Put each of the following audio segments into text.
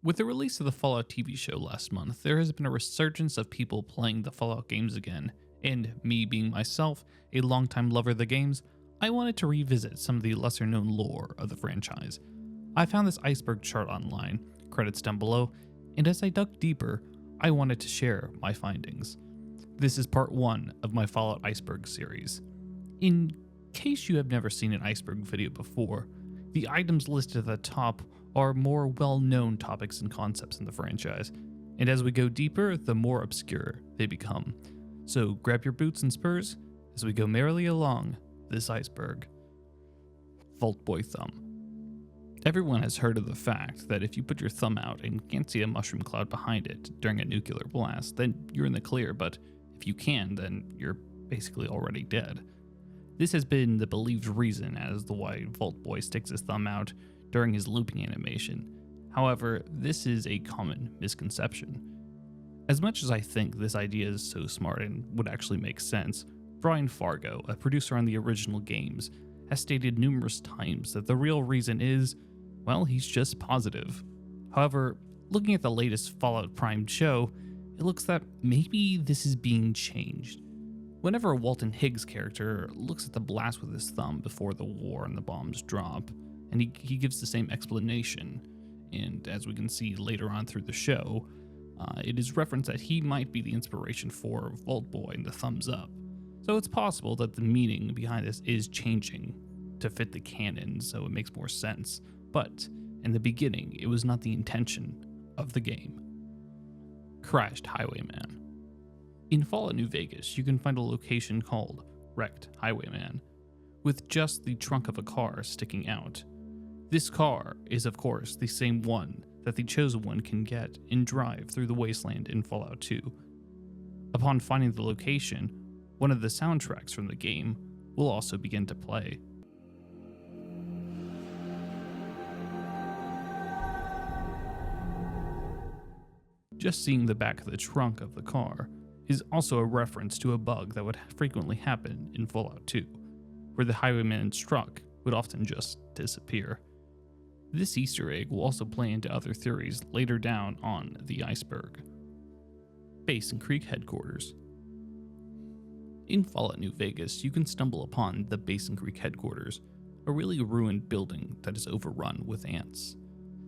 With the release of the Fallout TV show last month, there has been a resurgence of people playing the Fallout games again, and me being myself, a longtime lover of the games, I wanted to revisit some of the lesser known lore of the franchise. I found this iceberg chart online, credits down below, and as I dug deeper, I wanted to share my findings. This is part 1 of my Fallout Iceberg series. In case you have never seen an iceberg video before, the items listed at the top are more well-known topics and concepts in the franchise, and as we go deeper, the more obscure they become. So grab your boots and spurs as we go merrily along this iceberg. Vault Boy Thumb. Everyone has heard of the fact that if you put your thumb out and can't see a mushroom cloud behind it during a nuclear blast, then you're in the clear, but if you can, then you're basically already dead. This has been the believed reason as to why Vault Boy sticks his thumb out during his looping animation. However, this is a common misconception. As much as I think this idea is so smart and would actually make sense, Brian Fargo, a producer on the original games, has stated numerous times that the real reason is, well, he's just positive. However, looking at the latest Fallout Prime show, it looks that maybe this is being changed. Whenever a Walton Higgs character looks at the blast with his thumb before the war and the bombs drop, and he gives the same explanation, and as we can see later on through the show, it is referenced that he might be the inspiration for Vault Boy and the thumbs up. So it's possible that the meaning behind this is changing to fit the canon, so it makes more sense, but in the beginning, it was not the intention of the game. Crashed Highwayman. In Fallout New Vegas, you can find a location called Wrecked Highwayman, with just the trunk of a car sticking out. This car is, of course, the same one that the Chosen One can get and drive through the wasteland in Fallout 2. Upon finding the location, one of the soundtracks from the game will also begin to play. Just seeing the back of the trunk of the car is also a reference to a bug that would frequently happen in Fallout 2, where the Highwayman's truck would often just disappear. This Easter egg will also play into other theories later down on the iceberg. Basincreek Headquarters. In Fallout New Vegas, you can stumble upon the Basincreek Headquarters, a really ruined building that is overrun with ants.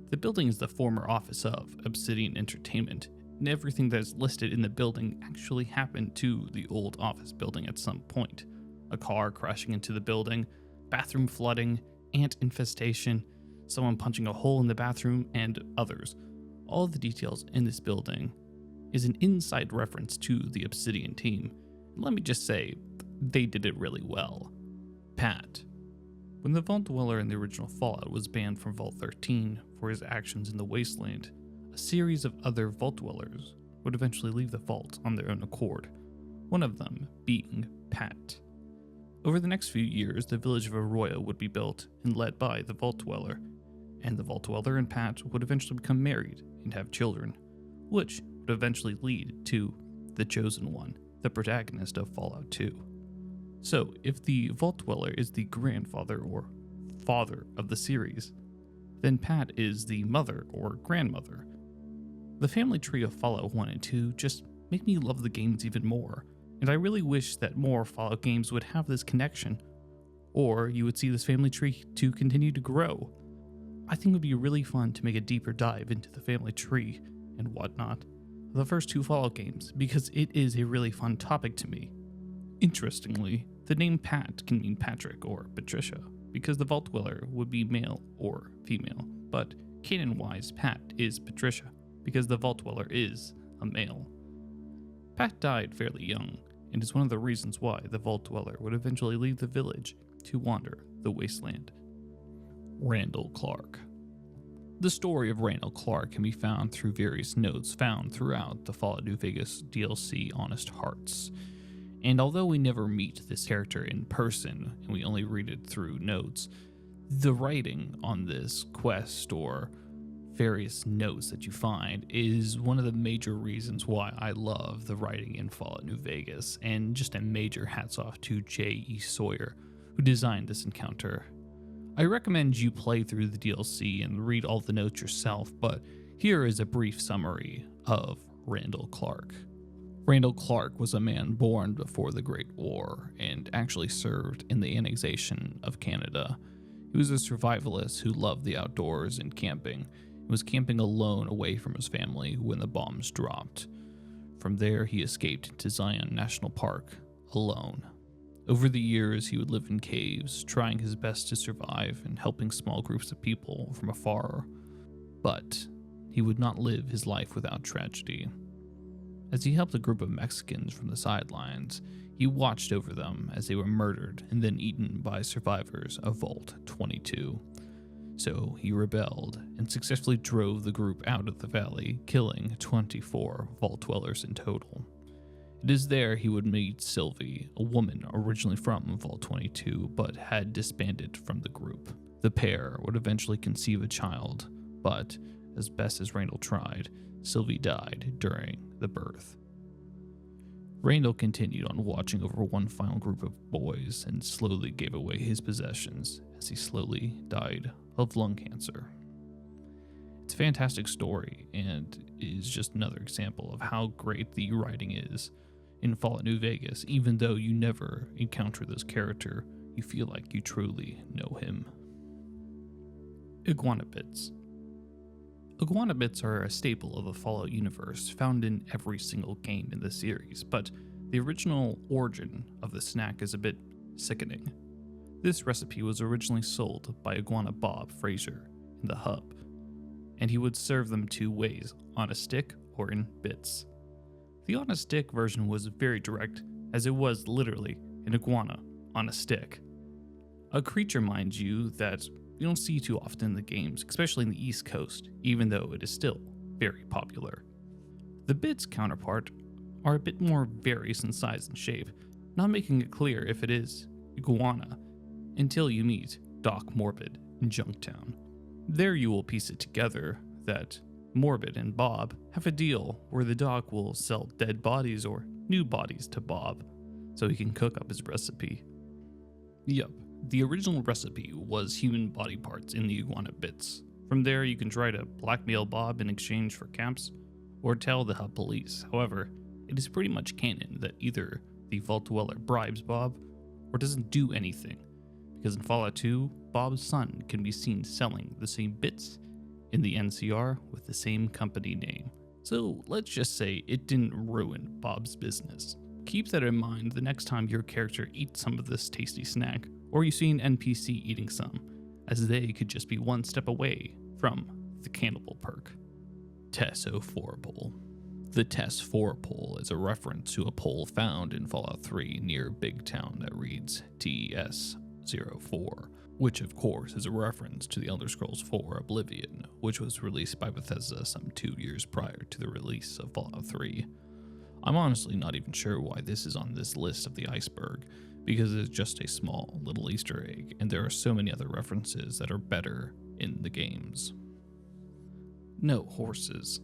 The building is the former office of Obsidian Entertainment, and everything that is listed in the building actually happened to the old office building at some point. A car crashing into the building, bathroom flooding, ant infestation, someone punching a hole in the bathroom, and others. All of the details in this building is an inside reference to the Obsidian team. And let me just say, they did it really well. Pat. When the Vault Dweller in the original Fallout was banned from Vault 13 for his actions in the Wasteland, a series of other Vault Dwellers would eventually leave the Vault on their own accord, one of them being Pat. Over the next few years, the village of Arroyo would be built and led by the Vault Dweller, and the Vault Dweller and Pat would eventually become married and have children, which would eventually lead to the Chosen One, the protagonist of Fallout 2. So, if the Vault Dweller is the grandfather or father of the series, then Pat is the mother or grandmother. The family tree of Fallout 1 and 2 just make me love the games even more, and I really wish that more Fallout games would have this connection, or you would see this family tree to continue to grow. I think it would be really fun to make a deeper dive into the family tree and whatnot of the first 2 Fallout games, because it is a really fun topic to me. Interestingly, the name Pat can mean Patrick or Patricia, because the Vault Dweller would be male or female, but canon-wise Pat is Patricia, because the Vault Dweller is a male. Pat died fairly young, and is one of the reasons why the Vault Dweller would eventually leave the village to wander the wasteland. Randall Clark. The story of Randall Clark can be found through various notes found throughout the Fallout New Vegas DLC Honest Hearts. And although we never meet this character in person, and we only read it through notes, the writing on this quest or various notes that you find is one of the major reasons why I love the writing in Fallout New Vegas, and just a major hats off to J.E. Sawyer, who designed this encounter. I recommend you play through the DLC and read all the notes yourself, but Here is a brief summary of Randall Clark. Randall Clark was a man born before the Great War and actually served in the annexation of Canada. He was a survivalist who loved the outdoors and camping. He was camping alone away from his family when the bombs dropped. From there, he escaped to Zion National Park alone. Over the years, he would live in caves, trying his best to survive and helping small groups of people from afar. But he would not live his life without tragedy. As he helped a group of Mexicans from the sidelines, he watched over them as they were murdered and then eaten by survivors of Vault-22. So he rebelled and successfully drove the group out of the valley, killing 24 Vault dwellers in total. It is there he would meet Sylvie, a woman originally from Vault-22 but had disbanded from the group. The pair would eventually conceive a child, but as best as Randall tried, Sylvie died during the birth. Randall continued on watching over one final group of boys and slowly gave away his possessions as he slowly died of lung cancer. It's a fantastic story and is just another example of how great the writing is in Fallout New Vegas. Even though you never encounter this character, you feel like you truly know him. Iguana Bits. Iguana Bits are a staple of the Fallout universe, found in every single game in the series, but the original origin of the snack is a bit sickening. This recipe was originally sold by Iguana Bob Fraser in the hub, and he would serve them two ways, on a stick or in bits. The on a stick version was very direct, as it was literally an iguana on a stick. A creature, mind you, that you don't see too often in the games, especially in the East Coast, even though it is still very popular. The bits counterpart are a bit more various in size and shape, not making it clear if it is iguana until you meet Doc Morbid in Junktown. There you will piece it together that Morbid and Bob have a deal where the Doc will sell dead bodies or new bodies to Bob so he can cook up his recipe. Yup. The original recipe was human body parts in the Iguana Bits. From there, you can try to blackmail Bob in exchange for camps, or tell the hub police. However, it is pretty much canon that either the Vault Dweller bribes Bob, or doesn't do anything, because in Fallout 2, Bob's son can be seen selling the same bits in the NCR with the same company name. So let's just say it didn't ruin Bob's business. Keep that in mind the next time your character eats some of this tasty snack, or you see an NPC eating some, as they could just be one step away from the cannibal perk. TES-04 pole. The TES-4 pole is a reference to a pole found in Fallout 3 near Big Town that reads TES-04, which of course is a reference to the Elder Scrolls 4 Oblivion, which was released by Bethesda some 2 years prior to the release of Fallout 3. I'm honestly not even sure why this is on this list of the iceberg, because it's just a small little Easter egg, and there are so many other references that are better in the games. No horses.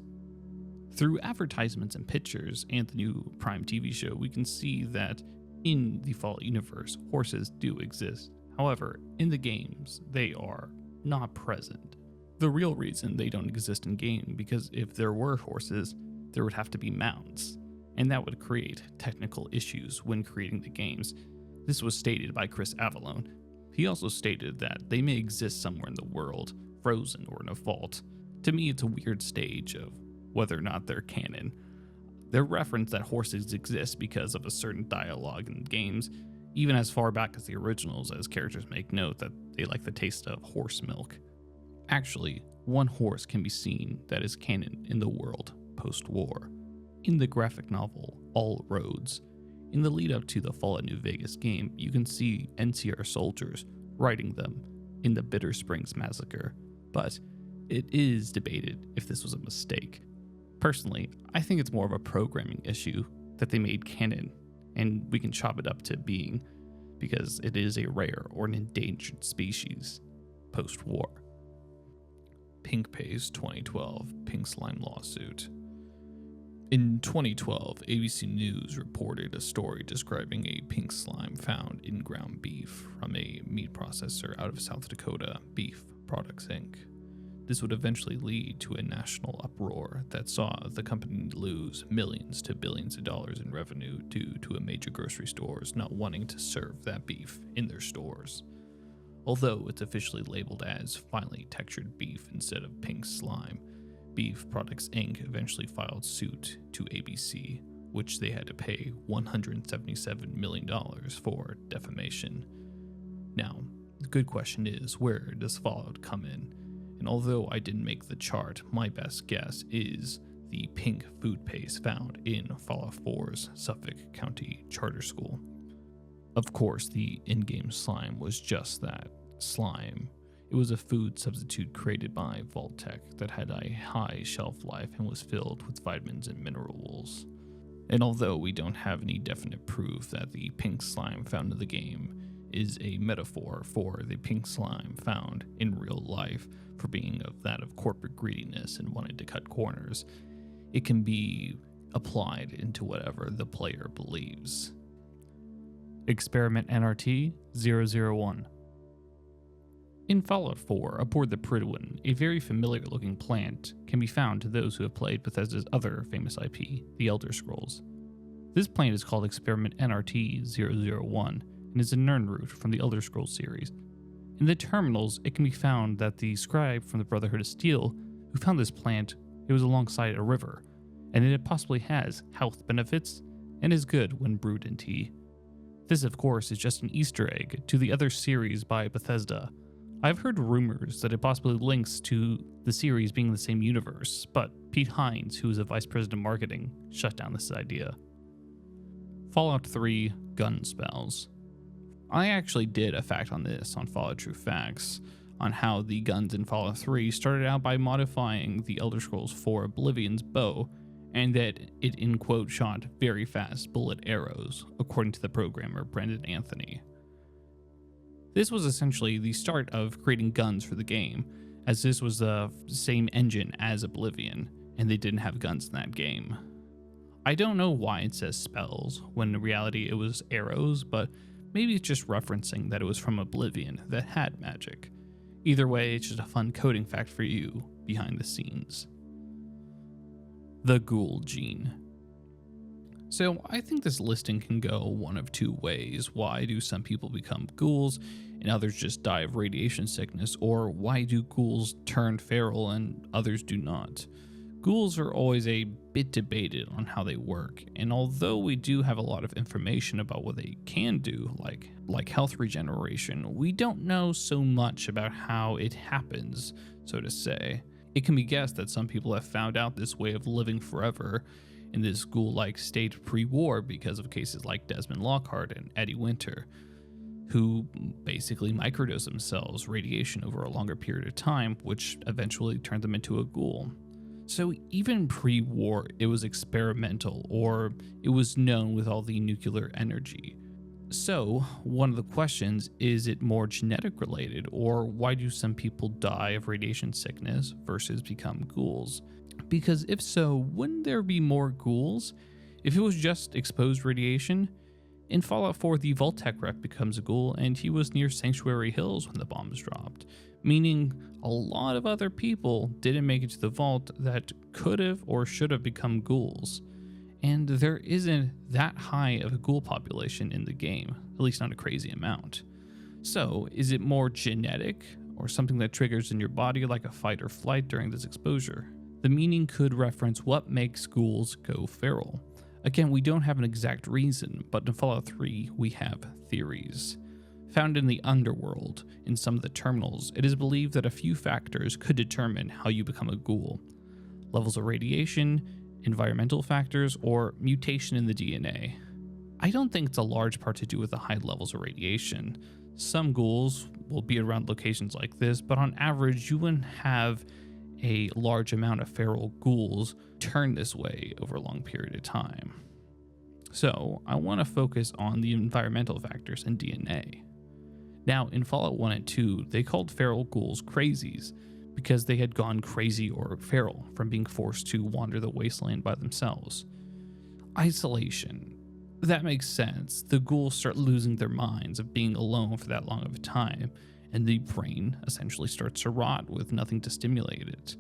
Through advertisements and pictures and the new Prime TV show, we can see that in the Fallout universe, horses do exist. However, in the games, they are not present. The real reason they don't exist in game, because if there were horses, there would have to be mounts, and that would create technical issues when creating the games. This was stated by Chris Avallone. He also stated that they may exist somewhere in the world, frozen or in a vault. To me, it's a weird stage of whether or not they're canon. They're referenced that horses exist because of a certain dialogue in games, even as far back as the originals, as characters make note that they like the taste of horse milk. Actually, one horse can be seen that is canon in the world post-war. In the graphic novel, All Roads, in the lead up to the Fallout New Vegas game, you can see NCR soldiers riding them in the Bitter Springs Massacre, but it is debated if this was a mistake. Personally, I think it's more of a programming issue that they made canon, and we can chop it up to being because it is a rare or an endangered species post-war. Pink Pays 2012 Pink Slime Lawsuit. In 2012, ABC News reported a story describing a pink slime found in ground beef from a meat processor out of South Dakota, Beef Products Inc. This would eventually lead to a national uproar that saw the company lose millions to billions of dollars in revenue due to a major grocery stores not wanting to serve that beef in their stores. Although it's officially labeled as finely textured beef instead of pink slime, Beef Products Inc. eventually filed suit to ABC, which they had to pay $177 million for defamation. Now, the good question is, where does Fallout come in? And although I didn't make the chart, my best guess is the pink food paste found in Fallout 4's Suffolk County Charter School. Of course, the in-game slime was just that, slime. It was a food substitute created by Vault-Tec that had a high shelf life and was filled with vitamins and minerals. And although we don't have any definite proof that the pink slime found in the game is a metaphor for the pink slime found in real life for being of that of corporate greediness and wanting to cut corners, it can be applied into whatever the player believes. Experiment NRT 001. In Fallout 4, aboard the Prydwen, a very familiar-looking plant can be found to those who have played Bethesda's other famous IP, The Elder Scrolls. This plant is called Experiment NRT 001 and is a Nirnroot from the Elder Scrolls series. In the terminals, it can be found that the scribe from the Brotherhood of Steel who found this plant, it was alongside a river, and it possibly has health benefits and is good when brewed in tea. This, of course, is just an Easter egg to the other series by Bethesda. I've heard rumors that it possibly links to the series being the same universe, but Pete Hines, who is a vice president of marketing, shut down this idea. Fallout 3 gun spells. I actually did a fact on this on Fallout True Facts, on how the guns in Fallout 3 started out by modifying the Elder Scrolls 4 Oblivion's bow, and that it in quote shot very fast bullet arrows, according to the programmer Brendan Anthony. This was essentially the start of creating guns for the game, as this was the same engine as Oblivion, and they didn't have guns in that game. I don't know why it says spells, when in reality it was arrows, but maybe it's just referencing that it was from Oblivion that had magic. Either way, it's just a fun coding fact for you behind the scenes. The Ghoul Gene. So I think this listing can go one of two ways. Why do some people become ghouls and others just die of radiation sickness? Or why do ghouls turn feral and others do not? Ghouls are always a bit debated on how they work, and although we do have a lot of information about what they can do, like health regeneration, we don't know so much about how it happens, so to say. It can be guessed that some people have found out this way of living forever in this ghoul-like state pre-war because of cases like Desmond Lockhart and Eddie Winter, who basically microdose themselves radiation over a longer period of time, which eventually turned them into a ghoul. So even pre-war, it was experimental, or it was known with all the nuclear energy. So one of the questions, is it more genetic related, or why do some people die of radiation sickness versus become ghouls? Because if so, wouldn't there be more ghouls if it was just exposed radiation? In Fallout 4, the Vault-Tec rep becomes a ghoul, and he was near Sanctuary Hills when the bombs dropped, meaning a lot of other people didn't make it to the vault that could have or should have become ghouls. And there isn't that high of a ghoul population in the game, at least not a crazy amount. So, is it more genetic, or something that triggers in your body like a fight or flight during this exposure? The meaning could reference what makes ghouls go feral. Again, we don't have an exact reason, but in Fallout 3, we have theories. Found in the underworld, in some of the terminals, it is believed that a few factors could determine how you become a ghoul. Levels of radiation, environmental factors, or mutation in the DNA. I don't think it's a large part to do with the high levels of radiation. Some ghouls will be around locations like this, but on average, you wouldn't have a large amount of feral ghouls turn this way over a long period of time. So I want to focus on the environmental factors and DNA. Now, in Fallout 1 and 2, they called feral ghouls crazies because they had gone crazy or feral from being forced to wander the wasteland by themselves. Isolation. That makes sense. The ghouls start losing their minds of being alone for that long of a time, and the brain essentially starts to rot with nothing to stimulate it.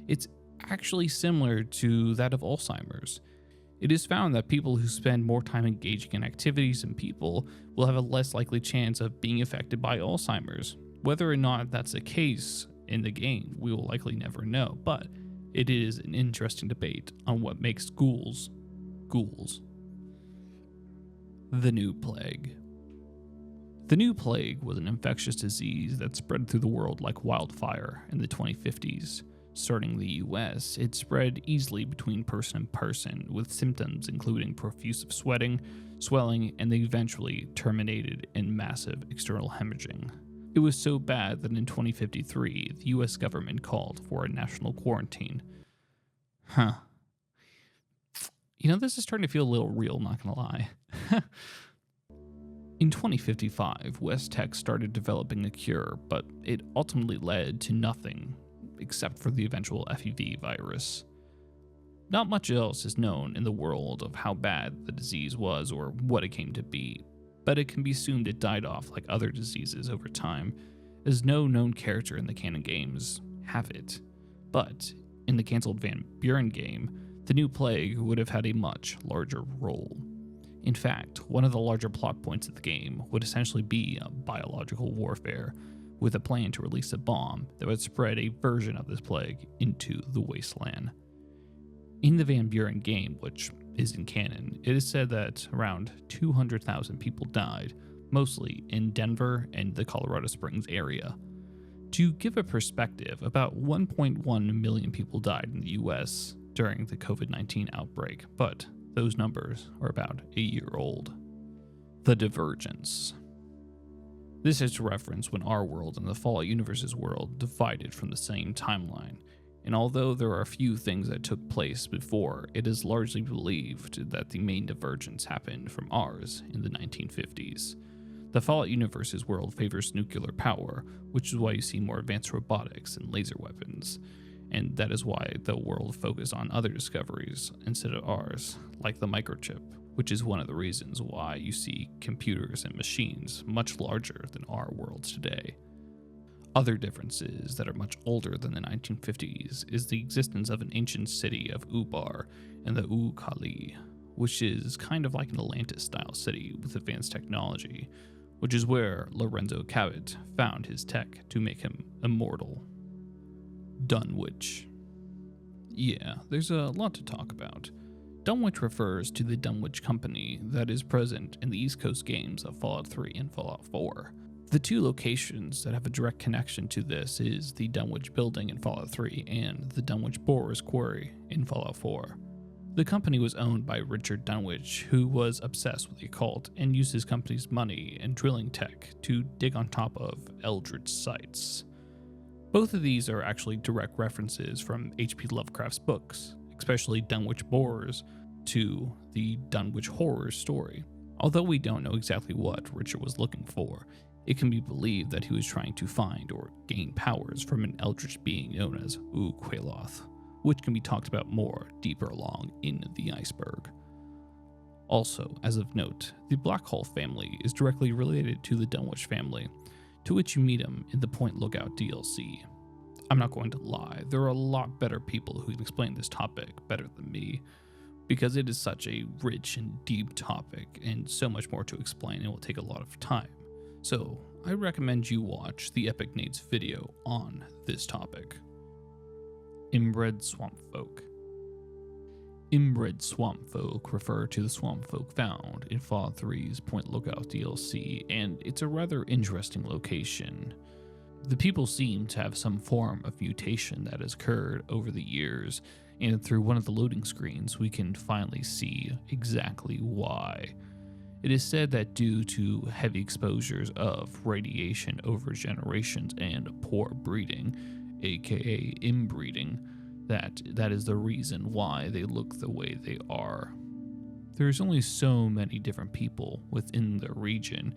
It's actually similar to that of Alzheimer's. It is found that people who spend more time engaging in activities and people will have a less likely chance of being affected by Alzheimer's. Whether or not that's the case in the game, we will likely never know, but it is an interesting debate on what makes ghouls ghouls. The New Plague. The New Plague was an infectious disease that spread through the world like wildfire in the 2050s. Starting in the US, it spread easily between person and person, with symptoms including profuse sweating, swelling, and they eventually terminated in massive external hemorrhaging. It was so bad that in 2053, the US government called for a national quarantine. This is starting to feel a little real, not gonna lie. In 2055, West Tech started developing a cure, but it ultimately led to nothing except for the eventual FEV virus. Not much else is known in the world of how bad the disease was or what it came to be, but it can be assumed it died off like other diseases over time, as no known character in the canon games have it. But in the cancelled Van Buren game, the New Plague would have had a much larger role. In fact, one of the larger plot points of the game would essentially be a biological warfare, with a plan to release a bomb that would spread a version of this plague into the wasteland. In the Van Buren game, which is in canon, it is said that around 200,000 people died, mostly in Denver and the Colorado Springs area. To give a perspective, about 1.1 million people died in the US during the COVID-19 outbreak, but those numbers are about a year old. The Divergence. This is to reference when our world and the Fallout universe's world divided from the same timeline, and although there are a few things that took place before, it is largely believed that the main divergence happened from ours in the 1950s. The Fallout universe's world favors nuclear power, which is why you see more advanced robotics and laser weapons, and that is why the world focused on other discoveries instead of ours, like the microchip, which is one of the reasons why you see computers and machines much larger than our worlds today. Other differences that are much older than the 1950s is the existence of an ancient city of Ubar and the Kali, which is kind of like an Atlantis-style city with advanced technology, which is where Lorenzo Cabot found his tech to make him immortal. Dunwich. Yeah, there's a lot to talk about. Dunwich refers to the Dunwich company that is present in the East Coast games of Fallout 3 and Fallout 4. The two locations that have a direct connection to this is the Dunwich building in Fallout 3 and the Dunwich Borers Quarry in Fallout 4. The company was owned by Richard Dunwich, who was obsessed with the occult and used his company's money and drilling tech to dig on top of eldritch sites. Both of these are actually direct references from H.P. Lovecraft's books, especially Dunwich Borers, to the Dunwich Horror story. Although we don't know exactly what Richard was looking for, it can be believed that he was trying to find or gain powers from an eldritch being known as Quailoth, which can be talked about more deeper along in the iceberg. Also, as of note, the Blackhall family is directly related to the Dunwich family, to which you meet him in the Point Lookout DLC. I'm not going to lie, there are a lot better people who can explain this topic better than me, because it is such a rich and deep topic, and so much more to explain and will take a lot of time. So, I recommend you watch the Epic Nate's video on this topic. Inbred Swampfolk. Inbred Swampfolk refer to the swampfolk found in Fallout 3's Point Lookout DLC, and it's a rather interesting location. The people seem to have some form of mutation that has occurred over the years, and through one of the loading screens we can finally see exactly why. It is said that due to heavy exposures of radiation over generations and poor breeding, aka inbreeding, that is the reason why they look the way they are. There's only so many different people within the region,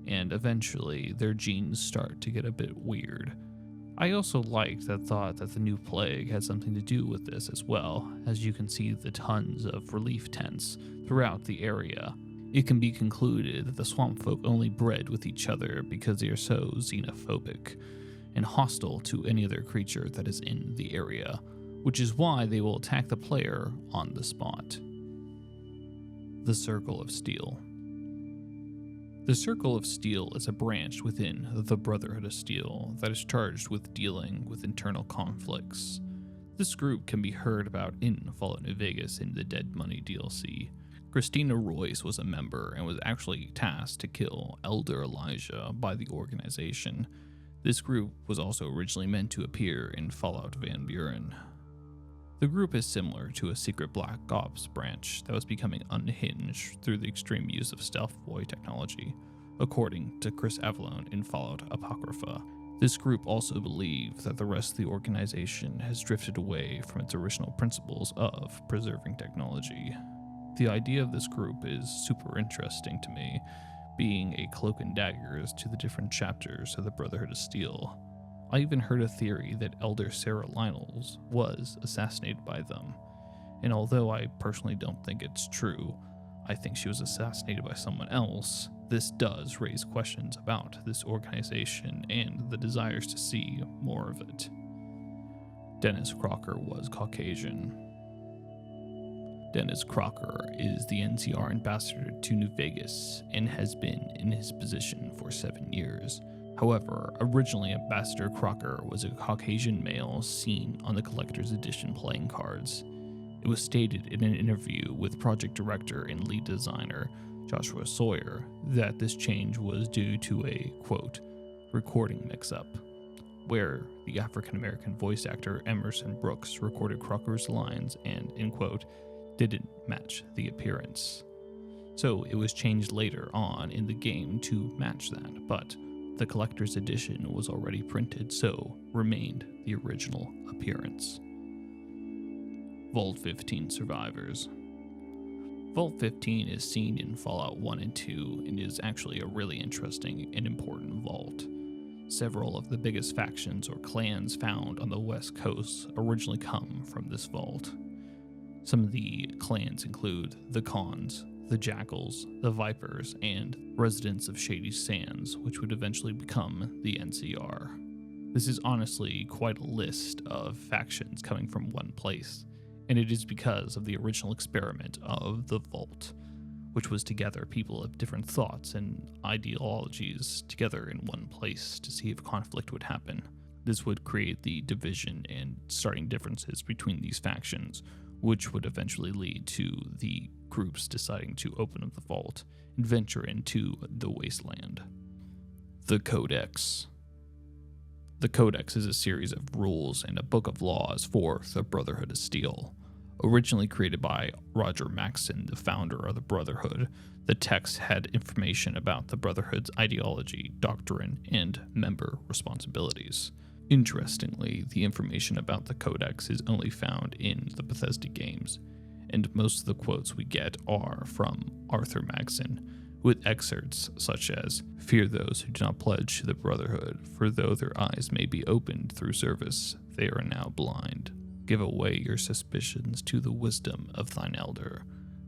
and eventually their genes start to get a bit weird. I also liked that thought that the New Plague had something to do with this as well, as you can see the tons of relief tents throughout the area. it can be concluded that the Swampfolk only bred with each other because they are so xenophobic and hostile to any other creature that is in the area, which is why they will attack the player on the spot. The Circle of Steel. The Circle of Steel is a branch within the Brotherhood of Steel that is charged with dealing with internal conflicts. This group can be heard about in Fallout New Vegas in the Dead Money DLC. Christina Royce was a member and was actually tasked to kill Elder Elijah by the organization. This group was also originally meant to appear in Fallout Van Buren. The group is similar to a secret Black Ops branch that was becoming unhinged through the extreme use of stealth boy technology, according to Chris Avallone in Fallout Apocrypha. This group also believes that the rest of the organization has drifted away from its original principles of preserving technology. The idea of this group is super interesting to me, being a cloak and daggers to the different chapters of the Brotherhood of Steel. I even heard a theory that Elder Sarah Lynels was assassinated by them, and although I personally don't think it's true, I think she was assassinated by someone else. This does raise questions about this organization and the desires to see more of it. Dennis Crocker was Caucasian. Dennis Crocker is the NCR ambassador to New Vegas and has been in his position for 7 years. However, originally Ambassador Crocker was a Caucasian male seen on the Collector's Edition playing cards. It was stated in an interview with project director and lead designer Joshua Sawyer that this change was due to a, quote, recording mix-up, where the African-American voice actor Emerson Brooks recorded Crocker's lines and, in quote, didn't match the appearance. So it was changed later on in the game to match that, but the Collector's Edition was already printed, so remained the original appearance. Vault 15 survivors. Vault 15 is seen in Fallout 1 and 2 and is actually a really interesting and important vault. Several of the biggest factions or clans found on the West Coast originally come from this vault. Some of the clans include the Khans, the Jackals, the Vipers, and residents of Shady Sands, which would eventually become the NCR. This is honestly quite a list of factions coming from one place, and it is because of the original experiment of the Vault, which was to gather people of different thoughts and ideologies together in one place to see if conflict would happen. This would create the division and starting differences between these factions, which would eventually lead to the groups deciding to open up the vault and venture into the wasteland. The Codex. The Codex is a series of rules and a book of laws for the Brotherhood of Steel. Originally created by Roger Maxson, the founder of the Brotherhood, the text had information about the Brotherhood's ideology, doctrine, and member responsibilities. Interestingly, the information about the Codex is only found in the Bethesda games, and most of the quotes we get are from Arthur Maxson, with excerpts such as, "Fear those who do not pledge to the Brotherhood, for though their eyes may be opened through service, they are now blind. Give away your suspicions to the wisdom of thine elder.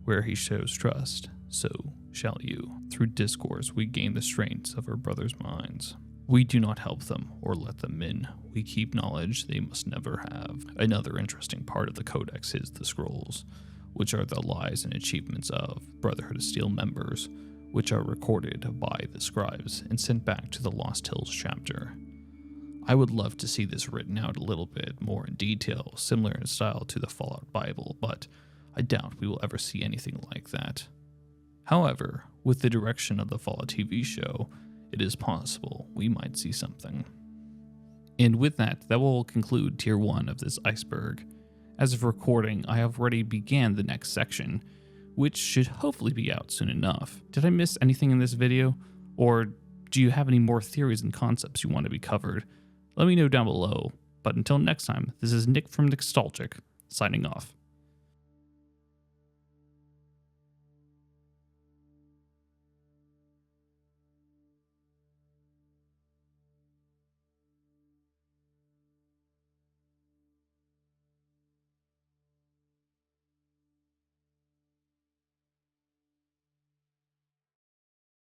Where he shows trust, so shall you. Through discourse we gain the strengths of our brothers' minds. We do not help them or let them in. We keep knowledge they must never have." Another interesting part of the Codex is the scrolls, which are the lives and achievements of Brotherhood of Steel members, which are recorded by the scribes and sent back to the Lost Hills chapter. I would love to see this written out a little bit more in detail, similar in style to the Fallout Bible, but I doubt we will ever see anything like that. However, with the direction of the Fallout TV show, it is possible we might see something. And with that will conclude Tier 1 of this iceberg. As of recording, I have already began the next section, which should hopefully be out soon enough. Did I miss anything in this video? Or do you have any more theories and concepts you want to be covered? Let me know down below. But until next time, this is Nick from Nostalgic, signing off.